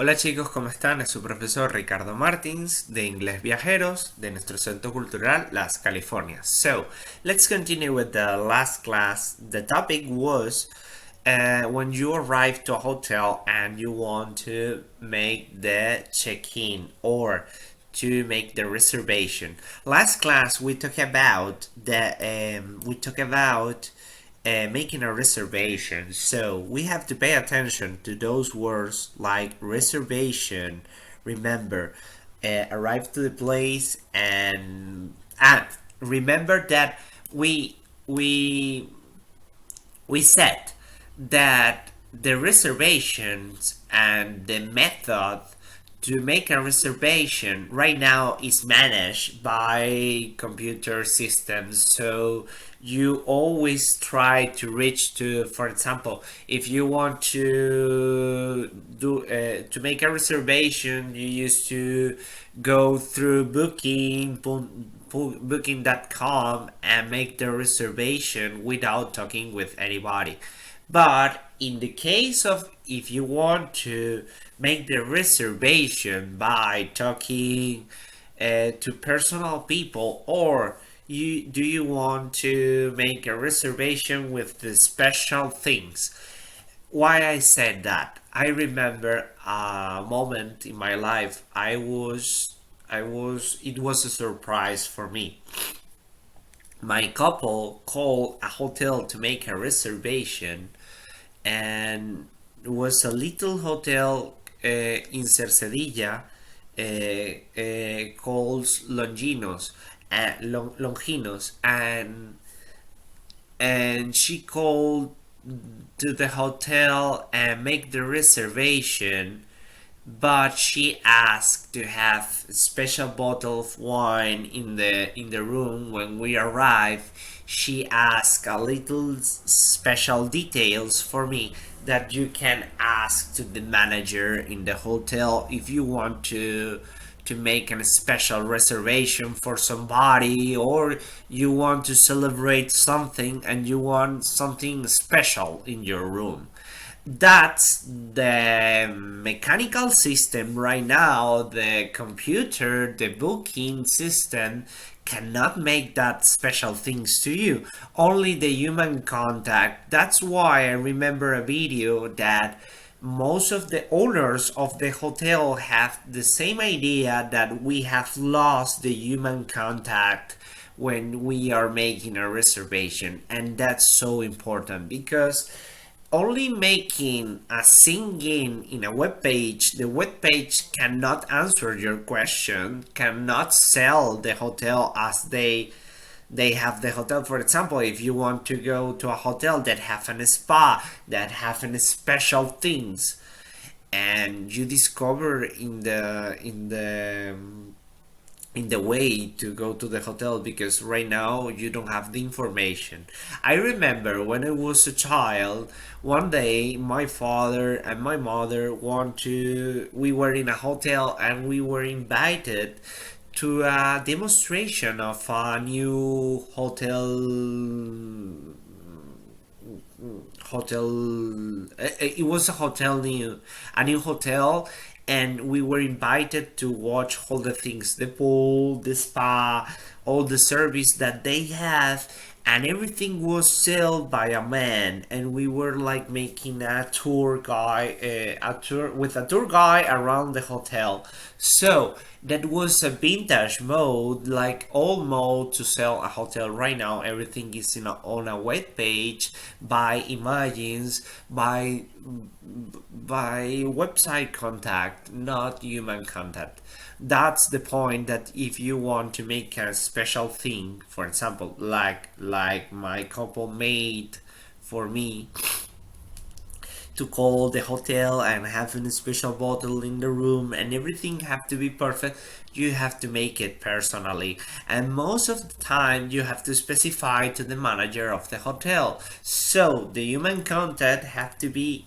Hola chicos, ¿cómo están? Es su profesor Ricardo Martins de Inglés Viajeros de nuestro Centro Cultural Las Californias. So, let's continue with the last class. The topic was when you arrive to a hotel and you want to make the check-in or to make the reservation. Last class we talk about making a reservation. So we have to pay attention to those words like reservation. Remember, arrive to the place and remember that we we we said that the reservations and the method to make a reservation right now is managed by computer systems, so you always try to reach to, for example, if you want to make a reservation, you used to go through booking.com and make the reservation without talking with anybody. But in the case of if you want to make the reservation by talking to personal people, or you want to make a reservation with the special things. Why I said that? I remember a moment in my life. It was a surprise for me. My couple called a hotel to make a reservation, and it was a little hotel in Cercedilla called Longinos, and she called to the hotel and make the reservation, but she asked to have a special bottle of wine in the room when we arrived. She asked a little special details for me that you can ask to the manager in the hotel if you want to make a special reservation for somebody, or you want to celebrate something and you want something special in your room. That's the mechanical system right now. The computer, the booking system cannot make that special things to you. Only the human contact. That's why I remember a video that most of the owners of the hotel have the same idea, that we have lost the human contact when we are making a reservation. And that's so important, because only making a singing in a web page, the web page cannot answer your question, cannot sell the hotel as they have the hotel. For example, if you want to go to a hotel that have a spa, that have an special things, and you discover in the way to go to the hotel, because right now you don't have the information. I remember when I was a child, one day my father and my mother we were in a hotel and we were invited to a demonstration of a new hotel. It was a new hotel, and we were invited to watch all the things, the pool, the spa, all the service that they have, and everything was sold by a man, and we were like making a tour with a tour guide around the hotel. So that was a vintage mode, like old mode to sell a hotel. Right now everything is on a web page, by images, by website contact, not human contact. That's the point, that if you want to make a special thing, for example, like my couple made for me, to call the hotel and have a special bottle in the room and everything have to be perfect, you have to make it personally, and most of the time you have to specify to the manager of the hotel. So the human contact have to be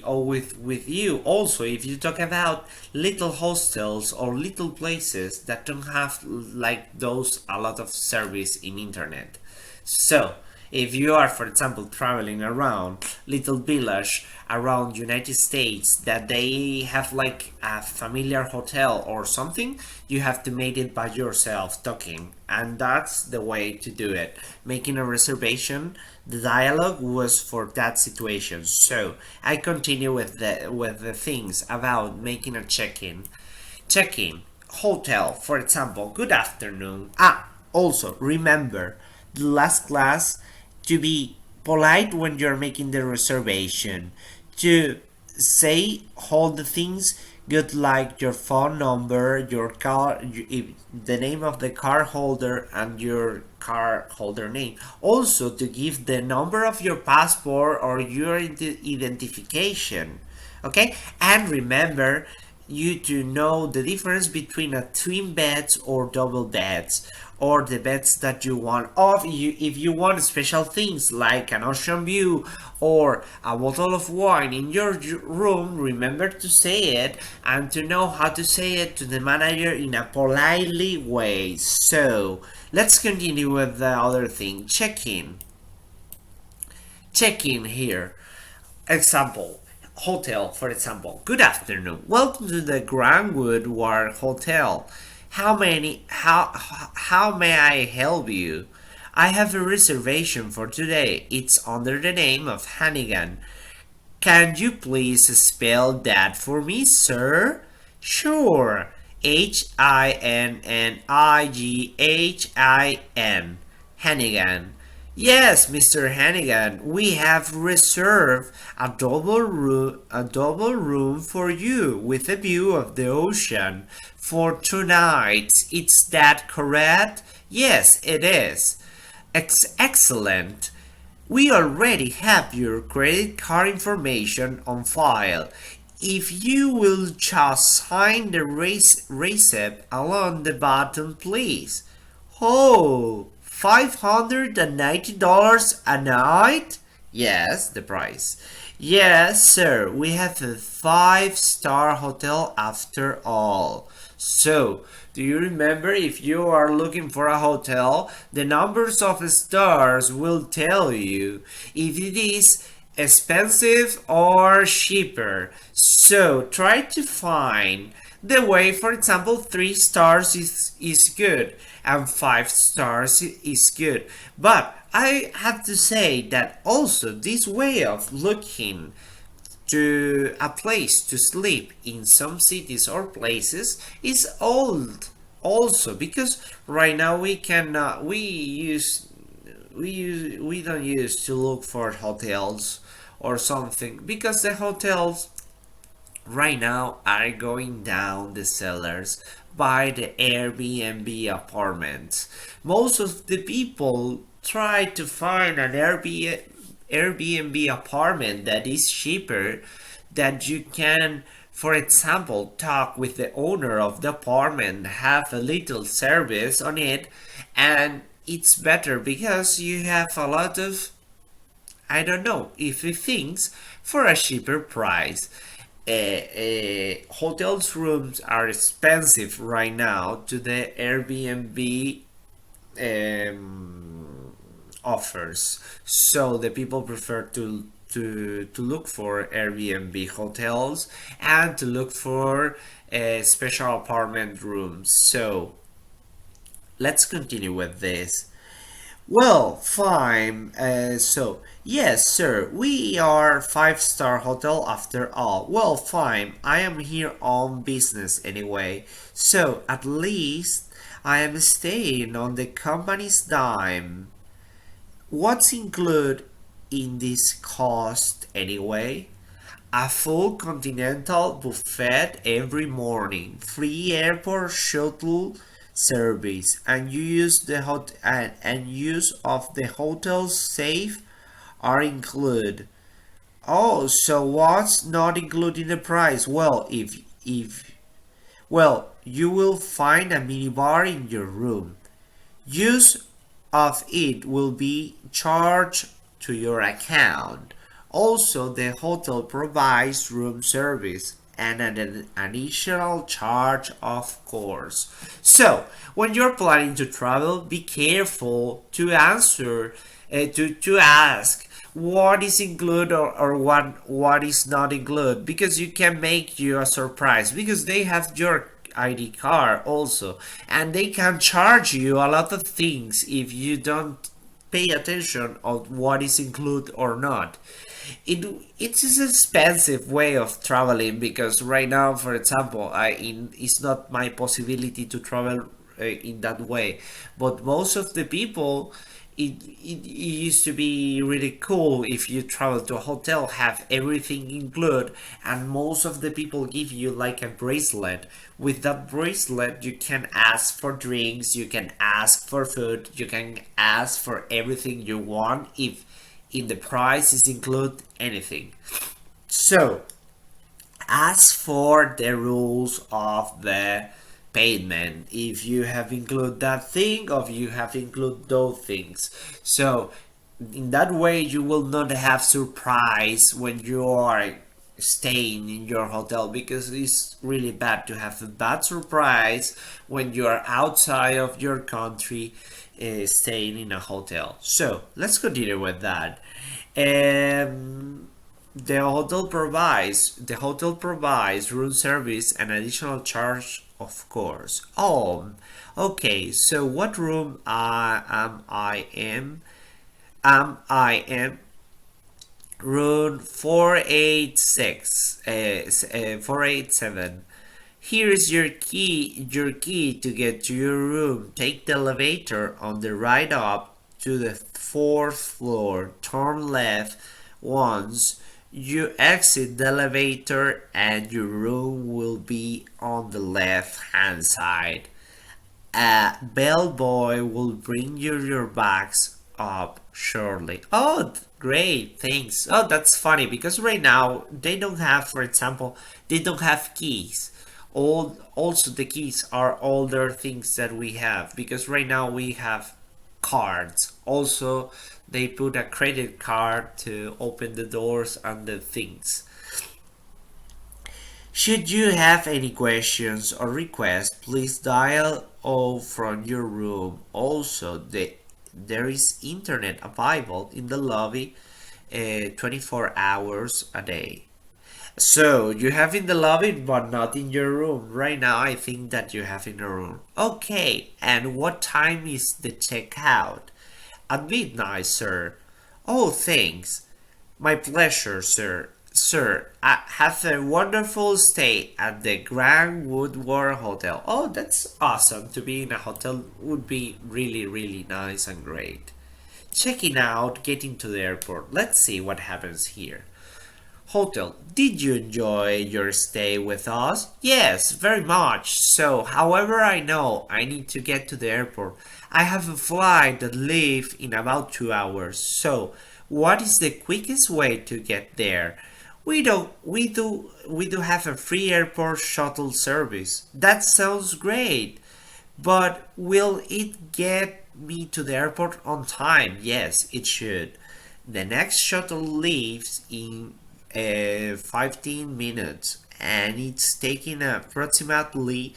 always with you. Also, if you talk about little hostels or little places that don't have like those a lot of service in internet, so If you are, for example, traveling around little village around United States that they have like a familiar hotel or something, you have to make it by yourself talking, and that's the way to do it. Making a reservation, the dialogue was for that situation. So I continue with the things about making a check-in. Check-in hotel, for example, good afternoon. Also remember the last class to be polite when you're making the reservation, to say all the things good, like your phone number, your car, the name of the car holder, and your car holder name. Also to give the number of your passport or your identification. Okay, and remember you to know the difference between a twin beds or double beds, or the beds that you want. Or if you want special things like an ocean view or a bottle of wine in your room, remember to say it and to know how to say it to the manager in a politely way. So let's continue with the other thing. Check-in. Check-in here. Example. Hotel, for example. Good afternoon. Welcome to the Grandwood Ward Hotel. How may I help you? I have a reservation for today. It's under the name of Hannigan. Can you please spell that for me, sir? Sure. Hinnighan. Hannigan. Yes, Mr. Hannigan, we have reserved a double room for you with a view of the ocean for 2 nights. Is that correct? Yes, it is. Excellent. We already have your credit card information on file. If you will just sign the receipt along the bottom, please. Oh, $590 a night? Yes, the price. Yes, sir. We have a 5-star hotel after all. So, do you remember, if you are looking for a hotel, the numbers of stars will tell you if it is expensive or cheaper. So, try to find the way. For example, 3 stars is good and 5 stars is good. But I have to say that also this way of looking to a place to sleep in some cities or places is old also, because right now we cannot we don't use to look for hotels or something, because the hotels right now are going down the sellers by the Airbnb apartments. Most of the people try to find an Airbnb apartment that is cheaper, that you can, for example, talk with the owner of the apartment, have a little service on it, and it's better because you have a lot of, I don't know, if things for a cheaper price. Hotels rooms are expensive right now to the Airbnb offers, so the people prefer to look for Airbnb hotels and to look for special apartment rooms. So let's continue with this. Well, fine. So, yes, sir, we are 5-star hotel after all. Well, fine. I am here on business anyway. So, at least I am staying on the company's dime. What's included in this cost anyway? A full continental buffet every morning, free airport shuttle service, and use of the hotel's safe are included. Oh, so what's not included in the price? Well, if well, you will find a minibar in your room. Use of it will be charged to your account. Also, the hotel provides room service and an additional charge, of course. So, when you're planning to travel, be careful to answer to ask what is included or what is not included, because you can make you a surprise, because they have your ID card also, and they can charge you a lot of things if you don't pay attention on what is included or not. It is an expensive way of traveling, because right now, for example, it's not my possibility to travel in that way, but most of the people, it used to be really cool if you travel to a hotel, have everything included, and most of the people give you like a bracelet. With that bracelet, you can ask for drinks, you can ask for food, you can ask for everything you want if in the price is include anything. So, as for the rules of the payment, if you have include that thing or you have include those things, so in that way you will not have surprise when you are staying in your hotel, because it's really bad to have a bad surprise when you are outside of your country, staying in a hotel. So let's continue with that. um, the hotel provides room service and additional charge, of course. Oh, okay. So what room am I in? I am room 486, 487. Here is your key to get to your room. Take the elevator on the right up to the fourth floor. Turn left once you exit the elevator and your room will be on the left hand side. A bellboy will bring you your bags up shortly. Oh, great, thanks. Oh, that's funny, because right now they don't have, for example, they don't have keys. Also, the keys are older things that we have, because right now we have cards. Also, they put a credit card to open the doors and the things. Should you have any questions or requests, please dial O from your room. Also, there is internet available in the lobby, 24 hours a day. So you have in the lobby, but not in your room. Right now, I think that you have in a room. Okay, and what time is the checkout? At midnight, sir. Oh, thanks. My pleasure, sir. Sir, have a wonderful stay at the Grand Woodward Hotel. Oh, that's awesome. To be in a hotel would be really, really nice and great. Checking out, getting to the airport. Let's see what happens here. Hotel, did you enjoy your stay with us? Yes, very much. So, however, I know I need to get to the airport. I have a flight that leaves in about 2 hours. So, what is the quickest way to get there? We do have a free airport shuttle service. That sounds great. But will it get me to the airport on time? Yes, it should. The next shuttle leaves in 15 minutes, and it's taking approximately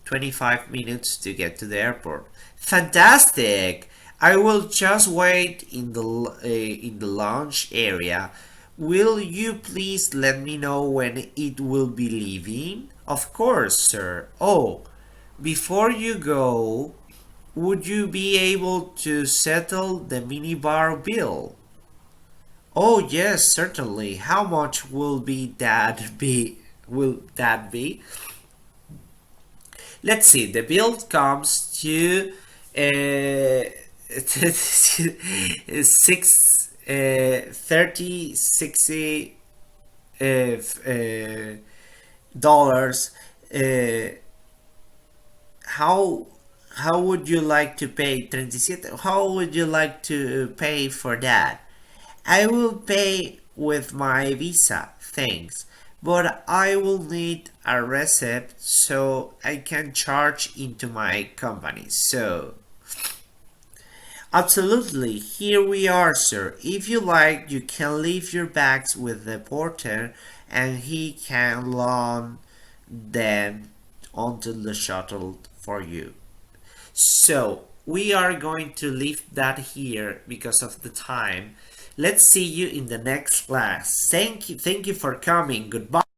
25 minutes to get to the airport. Fantastic! I will just wait in the lounge area. Will you please let me know when it will be leaving? Of course, sir. Oh, before you go, would you be able to settle the minibar bill? Oh yes, certainly. How much will be that be? Will that be? Let's see. The bill comes to uh, six 30 60 dollars. Uh, how how would you like to pay 37? How would you like to pay for that? I will pay with my Visa, thanks. But I will need a receipt so I can charge into my company. So, absolutely, here we are, sir. If you like, you can leave your bags with the porter and he can loan them onto the shuttle for you. So, we are going to leave that here because of the time. Let's see you in the next class. Thank you for coming. Goodbye.